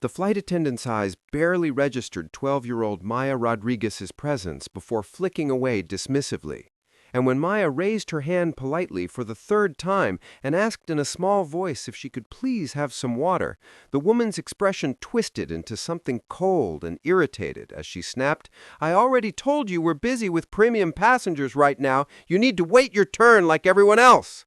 The flight attendant's eyes barely registered 12-year-old Maya Rodriguez's presence before flicking away dismissively. And when Maya raised her hand politely for the third time and asked in a small voice if she could please have some water, the woman's expression twisted into something cold and irritated as she snapped, "I already told you we're busy with premium passengers right now. You need to wait your turn like everyone else."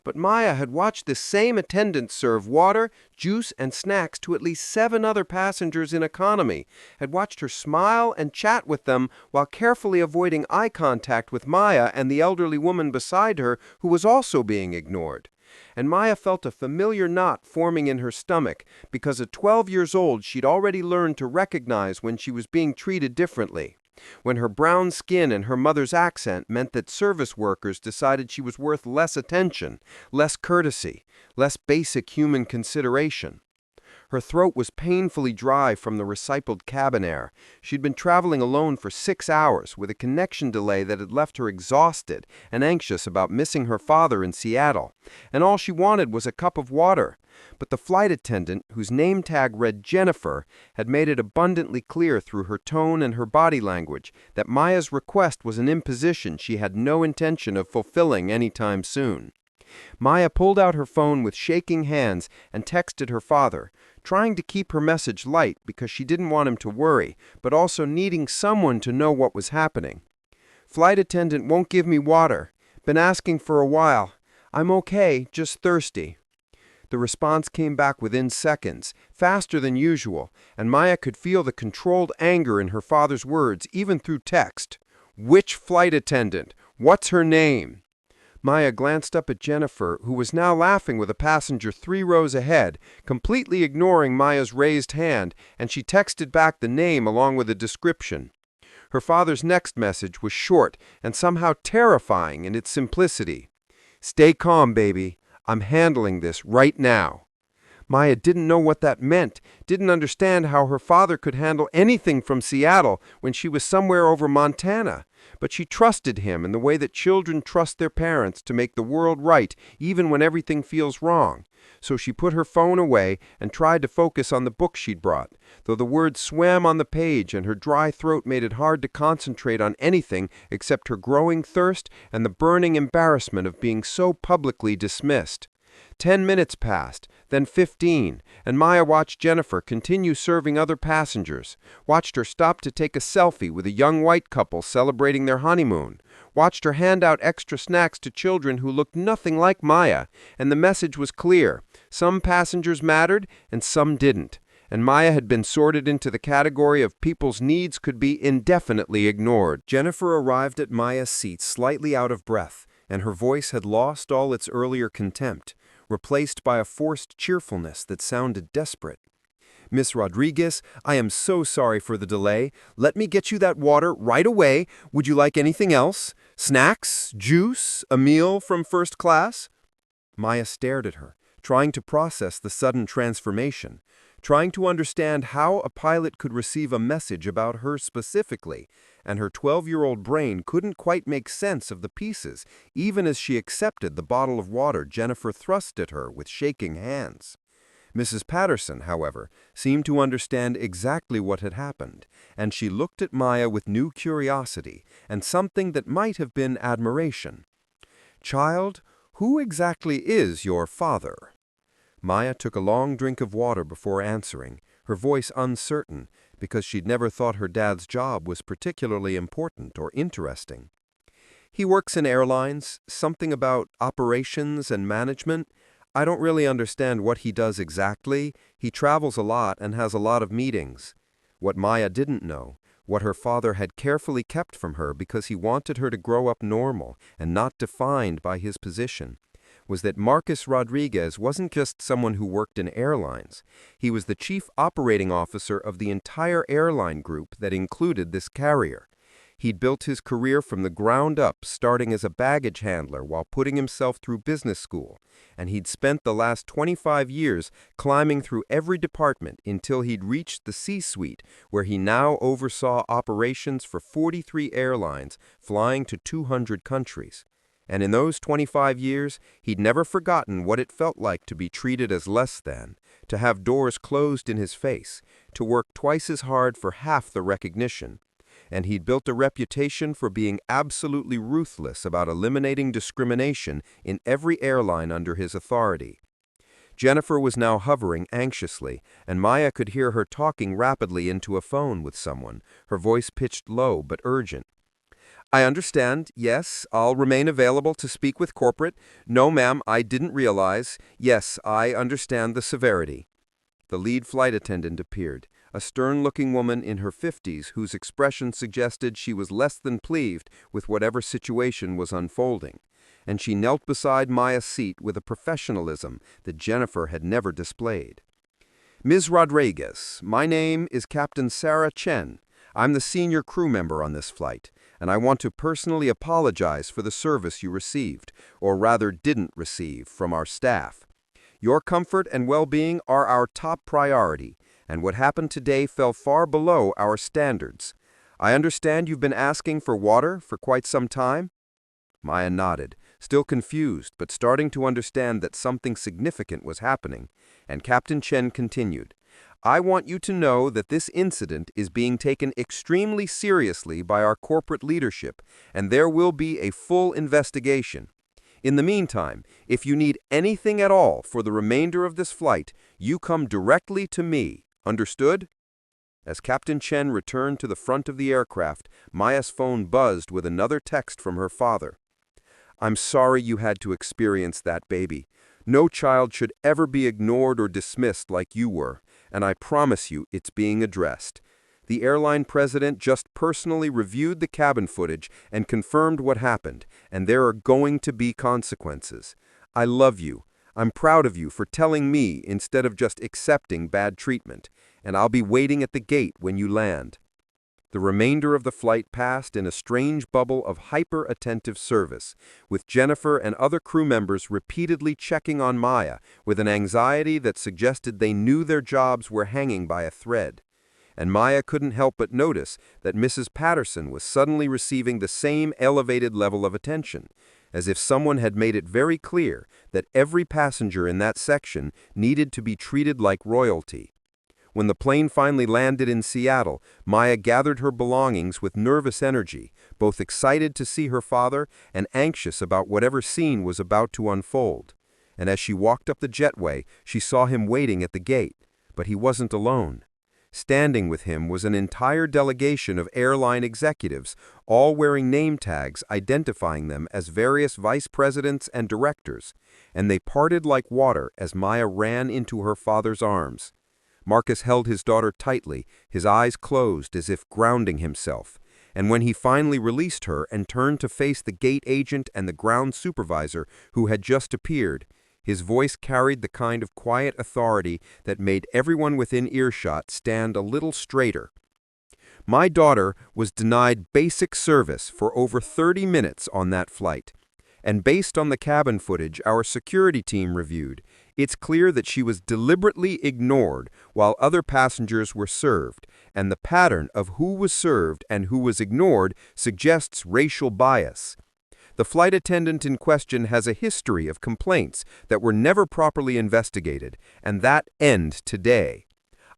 But Maya had watched this same attendant serve water, juice, and snacks to at least 7 other passengers in economy, had watched her smile and chat with them while carefully avoiding eye contact with Maya and the elderly woman beside her who was also being ignored. And Maya felt a familiar knot forming in her stomach because at 12 years old she'd already learned to recognize when she was being treated differently. When her brown skin and her mother's accent meant that service workers decided she was worth less attention, less courtesy, less basic human consideration. Her throat was painfully dry from the recycled cabin air. She'd been traveling alone for 6 hours with a connection delay that had left her exhausted and anxious about missing her father in Seattle, and all she wanted was a cup of water. But the flight attendant, whose name tag read Jennifer, had made it abundantly clear through her tone and her body language that Maya's request was an imposition she had no intention of fulfilling anytime soon. Maya pulled out her phone with shaking hands and texted her father, trying to keep her message light because she didn't want him to worry, but also needing someone to know what was happening. "Flight attendant won't give me water. Been asking for a while. I'm okay, just thirsty." The response came back within seconds, faster than usual, and Maya could feel the controlled anger in her father's words even through text. "Which flight attendant? What's her name?" Maya glanced up at Jennifer, who was now laughing with a passenger 3 rows ahead, completely ignoring Maya's raised hand, and she texted back the name along with a description. Her father's next message was short and somehow terrifying in its simplicity. "Stay calm, baby. I'm handling this right now." Maya didn't know what that meant, didn't understand how her father could handle anything from Seattle when she was somewhere over Montana, but she trusted him in the way that children trust their parents to make the world right even when everything feels wrong. So she put her phone away and tried to focus on the book she'd brought, though the words swam on the page and her dry throat made it hard to concentrate on anything except her growing thirst and the burning embarrassment of being so publicly dismissed. 10 minutes passed, then 15, and Maya watched Jennifer continue serving other passengers, watched her stop to take a selfie with a young white couple celebrating their honeymoon, watched her hand out extra snacks to children who looked nothing like Maya, and the message was clear. Some passengers mattered and some didn't, and Maya had been sorted into the category of people's needs could be indefinitely ignored. Jennifer arrived at Maya's seat slightly out of breath, and her voice had lost all its earlier contempt, replaced by a forced cheerfulness that sounded desperate. "Miss Rodriguez, I am so sorry for the delay. Let me get you that water right away. Would you like anything else? Snacks? Juice? A meal from first class?" Maya stared at her, trying to process the sudden transformation, trying to understand how a pilot could receive a message about her specifically, and her 12-year-old brain couldn't quite make sense of the pieces, even as she accepted the bottle of water Jennifer thrust at her with shaking hands. Mrs. Patterson, however, seemed to understand exactly what had happened, and she looked at Maya with new curiosity and something that might have been admiration. "Child, who exactly is your father?" Maya took a long drink of water before answering, her voice uncertain, because she'd never thought her dad's job was particularly important or interesting. "He works in airlines, something about operations and management. I don't really understand what he does exactly. He travels a lot and has a lot of meetings." What Maya didn't know, what her father had carefully kept from her because he wanted her to grow up normal and not defined by his position, was that Marcus Rodriguez wasn't just someone who worked in airlines. He was the chief operating officer of the entire airline group that included this carrier. He'd built his career from the ground up, starting as a baggage handler while putting himself through business school, and he'd spent the last 25 years climbing through every department until he'd reached the C-suite, where he now oversaw operations for 43 airlines flying to 200 countries. And in those 25 years, he'd never forgotten what it felt like to be treated as less than, to have doors closed in his face, to work twice as hard for half the recognition. And he'd built a reputation for being absolutely ruthless about eliminating discrimination in every airline under his authority. Jennifer was now hovering anxiously, and Maya could hear her talking rapidly into a phone with someone, her voice pitched low but urgent. I understand. Yes, I'll remain available to speak with corporate. No, ma'am, I didn't realize. Yes, I understand the severity. The lead flight attendant appeared, a stern-looking woman in her 50s whose expression suggested she was less than pleased with whatever situation was unfolding, and she knelt beside Maya's seat with a professionalism that Jennifer had never displayed. Ms. Rodriguez, my name is Captain Sarah Chen. I'm the senior crew member on this flight, and I want to personally apologize for the service you received, or rather didn't receive, from our staff. Your comfort and well-being are our top priority, and what happened today fell far below our standards. I understand you've been asking for water for quite some time? Maya nodded, still confused but starting to understand that something significant was happening, and Captain Chen continued. I want you to know that this incident is being taken extremely seriously by our corporate leadership, and there will be a full investigation. In the meantime, if you need anything at all for the remainder of this flight, you come directly to me. Understood? As Captain Chen returned to the front of the aircraft, Maya's phone buzzed with another text from her father. I'm sorry you had to experience that, baby. No child should ever be ignored or dismissed like you were, and I promise you it's being addressed. The airline president just personally reviewed the cabin footage and confirmed what happened, and there are going to be consequences. I love you. I'm proud of you for telling me instead of just accepting bad treatment, and I'll be waiting at the gate when you land. The remainder of the flight passed in a strange bubble of hyper-attentive service, with Jennifer and other crew members repeatedly checking on Maya with an anxiety that suggested they knew their jobs were hanging by a thread. And Maya couldn't help but notice that Mrs. Patterson was suddenly receiving the same elevated level of attention, as if someone had made it very clear that every passenger in that section needed to be treated like royalty. When the plane finally landed in Seattle, Maya gathered her belongings with nervous energy, both excited to see her father and anxious about whatever scene was about to unfold. And as she walked up the jetway, she saw him waiting at the gate, but he wasn't alone. Standing with him was an entire delegation of airline executives, all wearing name tags identifying them as various vice presidents and directors, and they parted like water as Maya ran into her father's arms. Marcus held his daughter tightly, his eyes closed as if grounding himself, and when he finally released her and turned to face the gate agent and the ground supervisor who had just appeared, his voice carried the kind of quiet authority that made everyone within earshot stand a little straighter. My daughter was denied basic service for over 30 minutes on that flight, and based on the cabin footage our security team reviewed, it's clear that she was deliberately ignored while other passengers were served, and the pattern of who was served and who was ignored suggests racial bias. The flight attendant in question has a history of complaints that were never properly investigated, and that end today.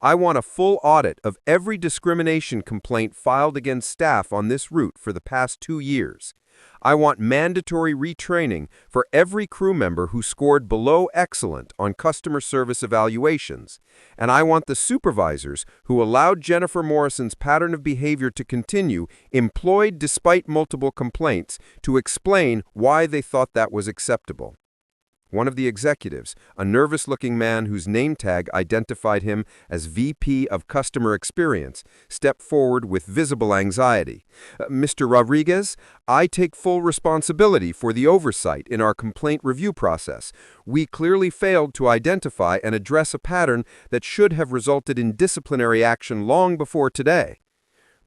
I want a full audit of every discrimination complaint filed against staff on this route for the past 2 years. I want mandatory retraining for every crew member who scored below excellent on customer service evaluations, and I want the supervisors who allowed Jennifer Morrison's pattern of behavior to continue, employed despite multiple complaints, to explain why they thought that was acceptable. One of the executives, a nervous-looking man whose name tag identified him as VP of Customer Experience, stepped forward with visible anxiety. Mr. Rodriguez, I take full responsibility for the oversight in our complaint review process. We clearly failed to identify and address a pattern that should have resulted in disciplinary action long before today.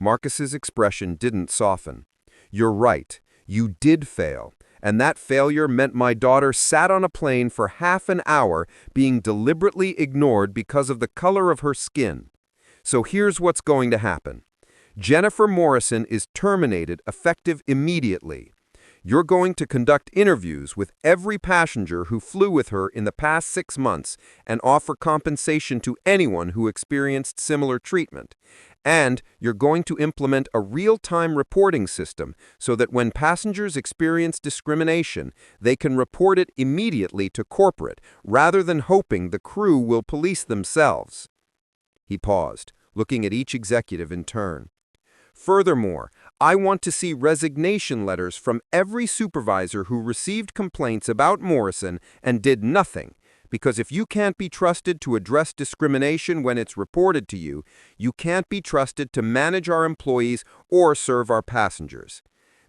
Marcus's expression didn't soften. You're right. You did fail. And that failure meant my daughter sat on a plane for half an hour being deliberately ignored because of the color of her skin. So here's what's going to happen. Jennifer Morrison is terminated effective immediately. You're going to conduct interviews with every passenger who flew with her in the past 6 months and offer compensation to anyone who experienced similar treatment. And you're going to implement a real-time reporting system so that when passengers experience discrimination, they can report it immediately to corporate rather than hoping the crew will police themselves. He paused, looking at each executive in turn. Furthermore, I want to see resignation letters from every supervisor who received complaints about Morrison and did nothing, because if you can't be trusted to address discrimination when it's reported to you, you can't be trusted to manage our employees or serve our passengers.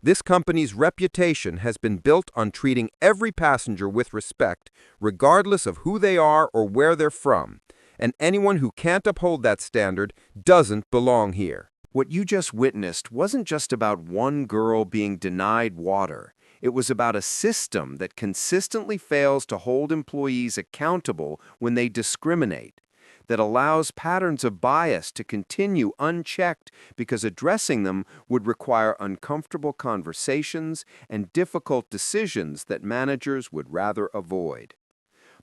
This company's reputation has been built on treating every passenger with respect, regardless of who they are or where they're from, and anyone who can't uphold that standard doesn't belong here. What you just witnessed wasn't just about one girl being denied water. It was about a system that consistently fails to hold employees accountable when they discriminate, that allows patterns of bias to continue unchecked because addressing them would require uncomfortable conversations and difficult decisions that managers would rather avoid.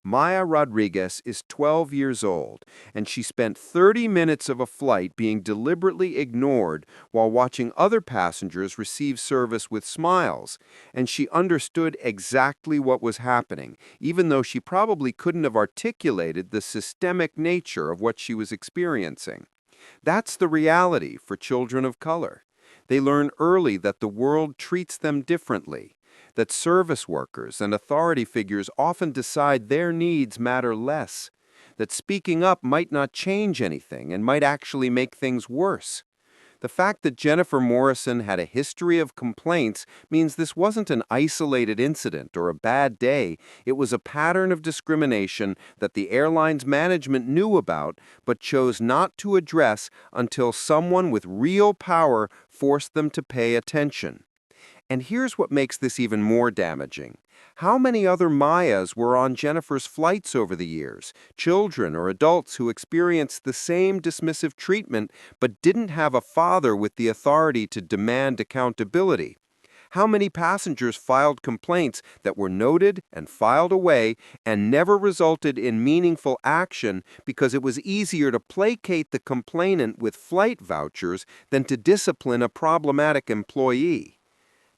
Maya Rodriguez is 12 years old, and she spent 30 minutes of a flight being deliberately ignored while watching other passengers receive service with smiles, and she understood exactly what was happening, even though she probably couldn't have articulated the systemic nature of what she was experiencing. That's the reality for children of color. They learn early that the world treats them differently, that service workers and authority figures often decide their needs matter less, that speaking up might not change anything and might actually make things worse. The fact that Jennifer Morrison had a history of complaints means this wasn't an isolated incident or a bad day. It was a pattern of discrimination that the airline's management knew about but chose not to address until someone with real power forced them to pay attention. And here's what makes this even more damaging. How many other Mayas were on Jennifer's flights over the years, children or adults who experienced the same dismissive treatment but didn't have a father with the authority to demand accountability? How many passengers filed complaints that were noted and filed away and never resulted in meaningful action because it was easier to placate the complainant with flight vouchers than to discipline a problematic employee?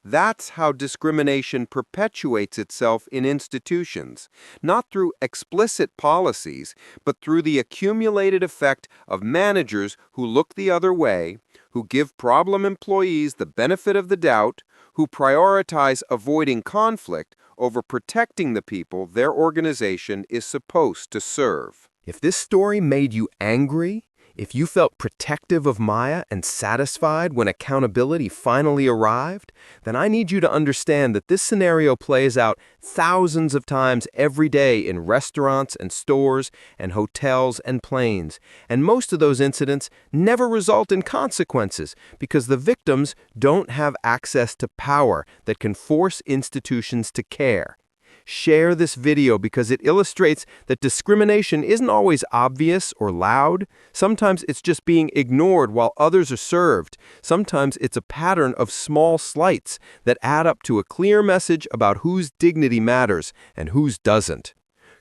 That's how discrimination perpetuates itself in institutions, not through explicit policies, but through the accumulated effect of managers who look the other way, who give problem employees the benefit of the doubt, who prioritize avoiding conflict over protecting the people their organization is supposed to serve. If this story made you angry, if you felt protective of Maya and satisfied when accountability finally arrived, then I need you to understand that this scenario plays out thousands of times every day in restaurants and stores and hotels and planes. And most of those incidents never result in consequences because the victims don't have access to power that can force institutions to care. Share this video because it illustrates that discrimination isn't always obvious or loud. Sometimes it's just being ignored while others are served. Sometimes it's a pattern of small slights that add up to a clear message about whose dignity matters and whose doesn't.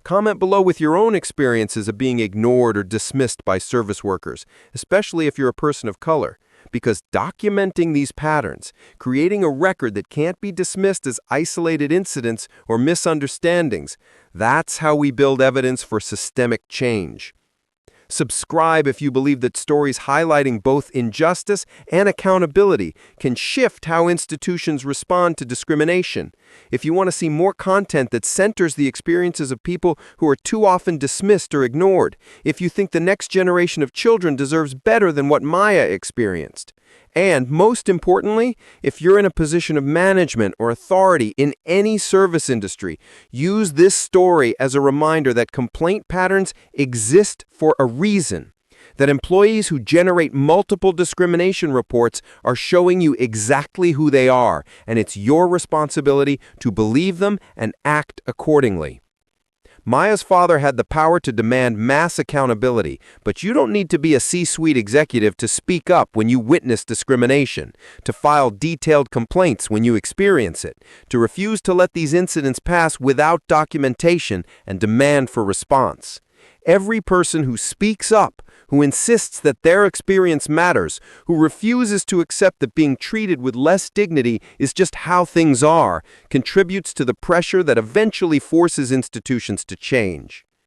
Comment below with your own experiences of being ignored or dismissed by service workers, especially if you're a person of color. Because documenting these patterns, creating a record that can't be dismissed as isolated incidents or misunderstandings, that's how we build evidence for systemic change. Subscribe if you believe that stories highlighting both injustice and accountability can shift how institutions respond to discrimination. If you want to see more content that centers the experiences of people who are too often dismissed or ignored, if you think the next generation of children deserves better than what Maya experienced, and most importantly, if you're in a position of management or authority in any service industry, use this story as a reminder that complaint patterns exist for a reason, that employees who generate multiple discrimination reports are showing you exactly who they are, and it's your responsibility to believe them and act accordingly. Maya's father had the power to demand mass accountability, but you don't need to be a C-suite executive to speak up when you witness discrimination, to file detailed complaints when you experience it, to refuse to let these incidents pass without documentation and demand for response. Every person who speaks up, who insists that their experience matters, who refuses to accept that being treated with less dignity is just how things are, contributes to the pressure that eventually forces institutions to change.